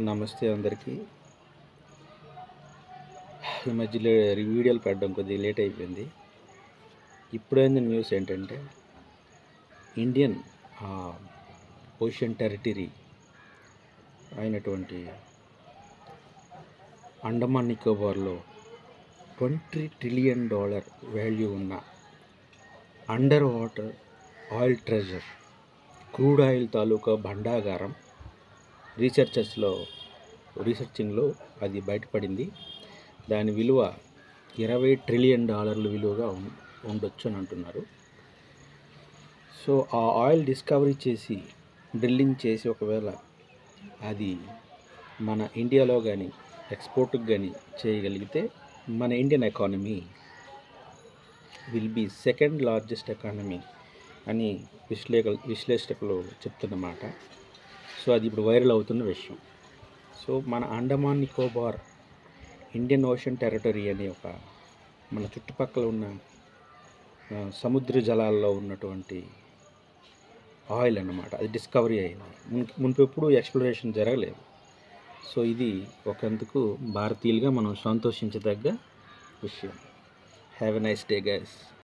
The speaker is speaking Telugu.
నమస్తే అందరికీ. ఈ మధ్యలో వీడియోలు పెట్టడం కొద్దిగా లేట్ అయిపోయింది. ఇప్పుడైన న్యూస్ ఏంటంటే ఇండియన్ ఓషన్ టెరిటరీ అయినటువంటి అండమాన్ నికోబార్లో $20 ట్రిలియన్ వాల్యూ ఉన్న under water oil treasure, crude oil తాలూకా భండాగారం రీసెర్చింగ్లో అది బయటపడింది. దాని విలువ $20 ట్రిలియన్ విలువగా ఉండొచ్చు అని అంటున్నారు. సో ఆ ఆయిల్ డిస్కవరీ చేసి డ్రిల్లింగ్ చేసి ఒకవేళ అది మన ఇండియాలో కానీ ఎక్స్పోర్ట్కి కానీ చేయగలిగితే మన Indian economy will be second largest economy అని విశ్లేషకులు చెప్తున్నమాట. సో అది ఇప్పుడు వైరల్ అవుతున్న విషయం. సో మన Andaman Nicobar Indian ocean territory అనే ఒక మన చుట్టుపక్కల ఉన్న సముద్ర జలాల్లో ఉన్నటువంటి ఆయిల్ అన్నమాట. అది డిస్కవరీ అయింది. మునుపెప్పుడు ఎక్స్ప్లోరేషన్ జరగలేదు. సో ఇది ఒకందుకు భారతీయులుగా మనం సంతోషించదగ్గ విషయం. Have a nice day guys.